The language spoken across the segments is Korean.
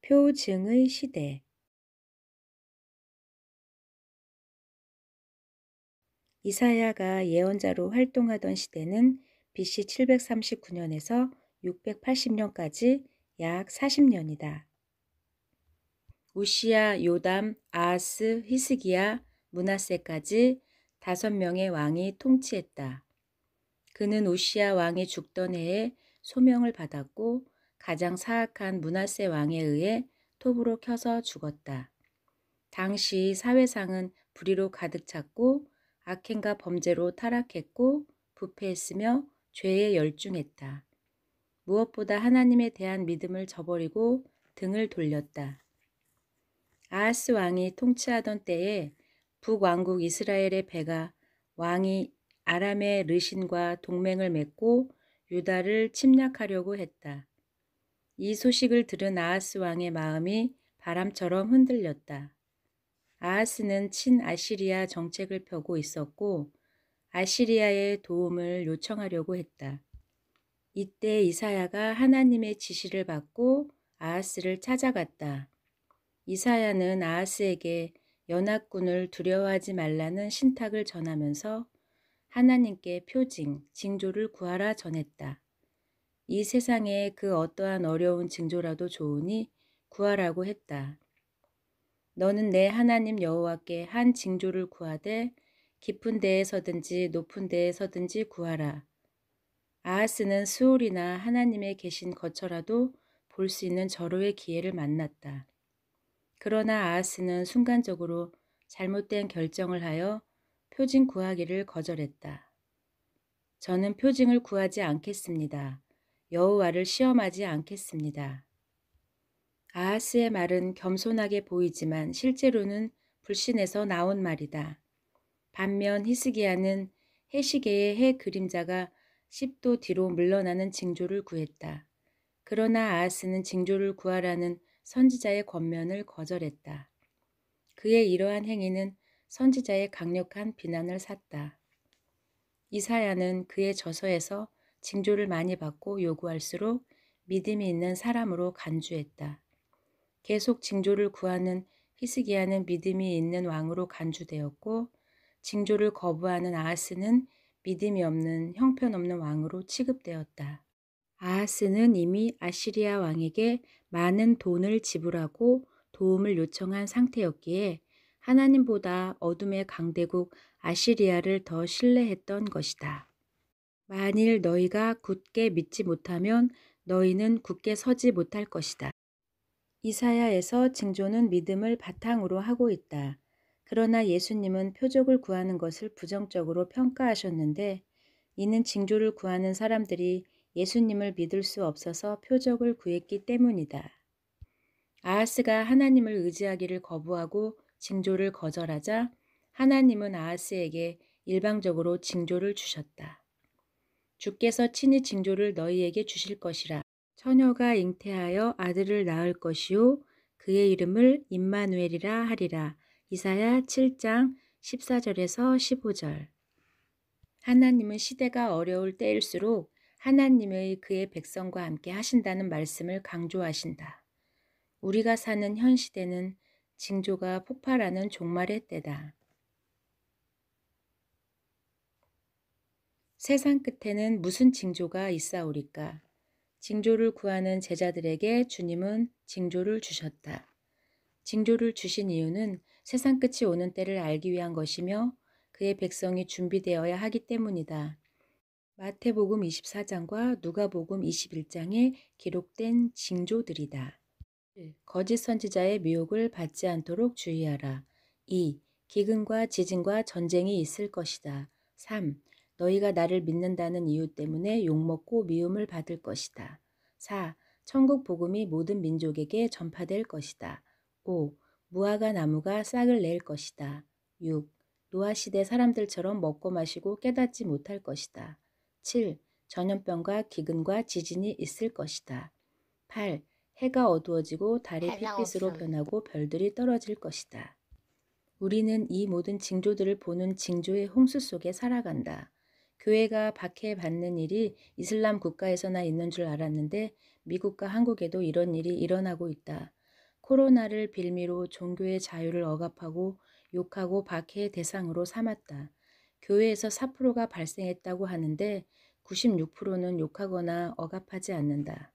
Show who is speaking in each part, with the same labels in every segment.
Speaker 1: 표징의 시대. 이사야가 예언자로 활동하던 시대는 BC 739년에서 680년까지 약 40년이다. 우시야, 요담, 아하스, 히스기야, 므낫세까지 5명의 왕이 통치했다. 그는 우시야 왕이 죽던 해에 소명을 받았고 가장 사악한 므낫세 왕에 의해 톱으로 켜서 죽었다. 당시 사회상은 불의로 가득 찼고 악행과 범죄로 타락했고 부패했으며 죄에 열중했다. 무엇보다 하나님에 대한 믿음을 저버리고 등을 돌렸다. 아하스 왕이 통치하던 때에 북왕국 이스라엘의 배가 왕이 아람의 르신과 동맹을 맺고 유다를 침략하려고 했다. 이 소식을 들은 아하스 왕의 마음이 바람처럼 흔들렸다. 아하스는 친아시리아 정책을 펴고 있었고 아시리아의 도움을 요청하려고 했다. 이때 이사야가 하나님의 지시를 받고 아하스를 찾아갔다. 이사야는 아하스에게 연합군을 두려워하지 말라는 신탁을 전하면서 하나님께 표징, 징조를 구하라 전했다. 이 세상에 그 어떠한 어려운 징조라도 좋으니 구하라고 했다. 너는 내 하나님 여호와께 한 징조를 구하되 깊은 데에서든지 높은 데에서든지 구하라. 아하스는 스올이나 하나님의 계신 거처라도 볼 수 있는 절호의 기회를 만났다. 그러나 아하스는 순간적으로 잘못된 결정을 하여 표징 구하기를 거절했다. 저는 표징을 구하지 않겠습니다. 여호와를 시험하지 않겠습니다. 아하스의 말은 겸손하게 보이지만 실제로는 불신에서 나온 말이다. 반면 히스기야는 해시계의 해 그림자가 10도 뒤로 물러나는 징조를 구했다. 그러나 아하스는 징조를 구하라는 선지자의 권면을 거절했다. 그의 이러한 행위는 선지자의 강력한 비난을 샀다. 이사야는 그의 저서에서 징조를 많이 받고 요구할수록 믿음이 있는 사람으로 간주했다. 계속 징조를 구하는 히스기야는 믿음이 있는 왕으로 간주되었고 징조를 거부하는 아하스는 믿음이 없는 형편없는 왕으로 취급되었다. 아하스는 이미 아시리아 왕에게 많은 돈을 지불하고 도움을 요청한 상태였기에 하나님보다 어둠의 강대국 아시리아를 더 신뢰했던 것이다. 만일 너희가 굳게 믿지 못하면 너희는 굳게 서지 못할 것이다. 이사야에서 징조는 믿음을 바탕으로 하고 있다. 그러나 예수님은 표적을 구하는 것을 부정적으로 평가하셨는데 이는 징조를 구하는 사람들이 예수님을 믿을 수 없어서 표적을 구했기 때문이다. 아하스가 하나님을 의지하기를 거부하고 징조를 거절하자 하나님은 아하스에게 일방적으로 징조를 주셨다. 주께서 친히 징조를 너희에게 주실 것이라. 처녀가 잉태하여 아들을 낳을 것이요 그의 이름을 임마누엘이라 하리라. 이사야 7장 14절에서 15절. 하나님은 시대가 어려울 때일수록 하나님의 그의 백성과 함께 하신다는 말씀을 강조하신다. 우리가 사는 현 시대는 징조가 폭발하는 종말의 때다. 세상 끝에는 무슨 징조가 있사오리까? 징조를 구하는 제자들에게 주님은 징조를 주셨다. 징조를 주신 이유는 세상 끝이 오는 때를 알기 위한 것이며 그의 백성이 준비되어야 하기 때문이다. 마태복음 24장과 누가복음 21장에 기록된 징조들이다. 1. 거짓 선지자의 미혹을 받지 않도록 주의하라. 2. 기근과 지진과 전쟁이 있을 것이다. 3. 너희가 나를 믿는다는 이유 때문에 욕먹고 미움을 받을 것이다. 4. 천국 복음이 모든 민족에게 전파될 것이다. 5. 무화과 나무가 싹을 낼 것이다. 6. 노아 시대 사람들처럼 먹고 마시고 깨닫지 못할 것이다. 7. 전염병과 기근과 지진이 있을 것이다. 8. 해가 어두워지고 달이 핏빛으로 변하고 별들이 떨어질 것이다. 우리는 이 모든 징조들을 보는 징조의 홍수 속에 살아간다. 교회가 박해받는 일이 이슬람 국가에서나 있는 줄 알았는데 미국과 한국에도 이런 일이 일어나고 있다. 코로나를 빌미로 종교의 자유를 억압하고 욕하고 박해의 대상으로 삼았다. 교회에서 4%가 발생했다고 하는데 96%는 욕하거나 억압하지 않는다.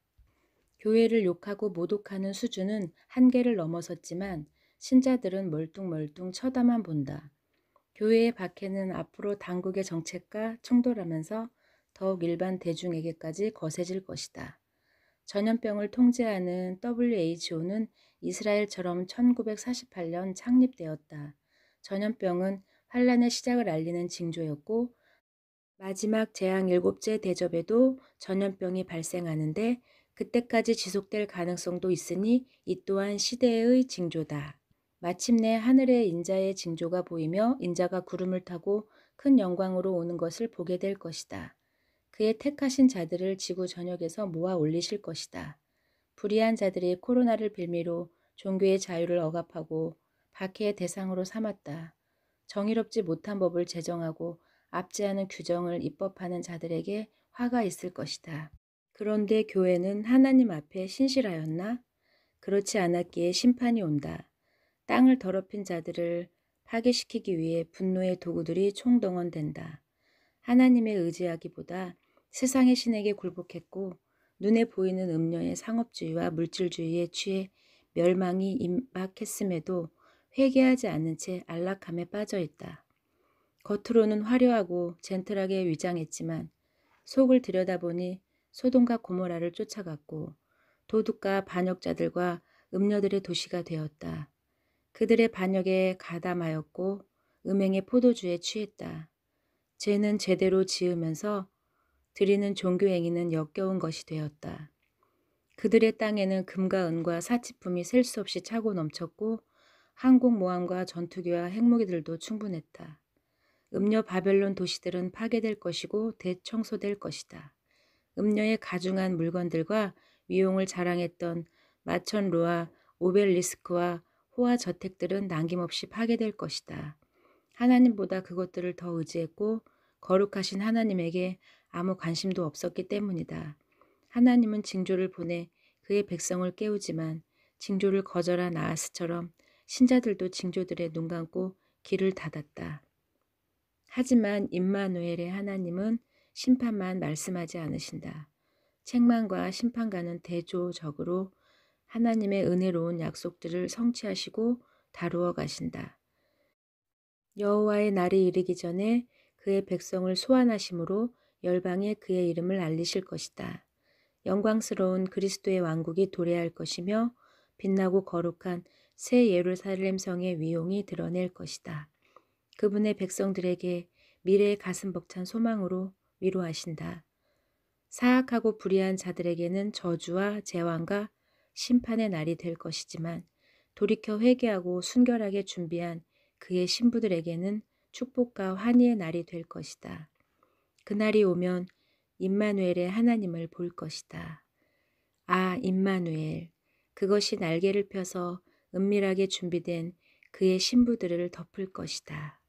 Speaker 1: 교회를 욕하고 모독하는 수준은 한계를 넘어섰지만 신자들은 멀뚱멀뚱 쳐다만 본다. 교회의 박해는 앞으로 당국의 정책과 충돌하면서 더욱 일반 대중에게까지 거세질 것이다. 전염병을 통제하는 WHO는 이스라엘처럼 1948년 창립되었다. 전염병은 환란의 시작을 알리는 징조였고 마지막 재앙 7째 대접에도 전염병이 발생하는데 그때까지 지속될 가능성도 있으니 이 또한 시대의 징조다. 마침내 하늘에 인자의 징조가 보이며 인자가 구름을 타고 큰 영광으로 오는 것을 보게 될 것이다. 그의 택하신 자들을 지구 전역에서 모아 올리실 것이다. 불의한 자들이 코로나를 빌미로 종교의 자유를 억압하고 박해의 대상으로 삼았다. 정의롭지 못한 법을 제정하고 압제하는 규정을 입법하는 자들에게 화가 있을 것이다. 그런데 교회는 하나님 앞에 신실하였나? 그렇지 않았기에 심판이 온다. 땅을 더럽힌 자들을 파괴시키기 위해 분노의 도구들이 총동원된다. 하나님의 의지하기보다 세상의 신에게 굴복했고 눈에 보이는 음료의 상업주의와 물질주의에 취해 멸망이 임박했음에도 회개하지 않은 채 안락함에 빠져 있다. 겉으로는 화려하고 젠틀하게 위장했지만 속을 들여다보니 소돔과 고모라를 쫓아갔고 도둑과 반역자들과 음녀들의 도시가 되었다. 그들의 반역에 가담하였고 음행의 포도주에 취했다. 죄는 제대로 지으면서 드리는 종교행위는 역겨운 것이 되었다. 그들의 땅에는 금과 은과 사치품이 셀 수 없이 차고 넘쳤고 항공모함과 전투기와 핵무기들도 충분했다. 음녀 바벨론 도시들은 파괴될 것이고 대청소될 것이다. 음녀의 가중한 물건들과 위용을 자랑했던 마천루와 오벨리스크와 호화 저택들은 남김없이 파괴될 것이다. 하나님보다 그것들을 더 의지했고 거룩하신 하나님에게 아무 관심도 없었기 때문이다. 하나님은 징조를 보내 그의 백성을 깨우지만 징조를 거절한 아하스처럼 신자들도 징조들에 눈 감고 귀를 닫았다. 하지만 임마누엘의 하나님은 심판만 말씀하지 않으신다. 책망과 심판과는 대조적으로 하나님의 은혜로운 약속들을 성취하시고 다루어 가신다. 여호와의 날이 이르기 전에 그의 백성을 소환하심으로 열방에 그의 이름을 알리실 것이다. 영광스러운 그리스도의 왕국이 도래할 것이며 빛나고 거룩한 새 예루살렘 성의 위용이 드러낼 것이다. 그분의 백성들에게 미래의 가슴 벅찬 소망으로 위로하신다. 사악하고 불의한 자들에게는 저주와 재앙과 심판의 날이 될 것이지만 돌이켜 회개하고 순결하게 준비한 그의 신부들에게는 축복과 환희의 날이 될 것이다. 그날이 오면 임마누엘의 하나님을 볼 것이다. 아, 임마누엘, 그것이 날개를 펴서 은밀하게 준비된 그의 신부들을 덮을 것이다.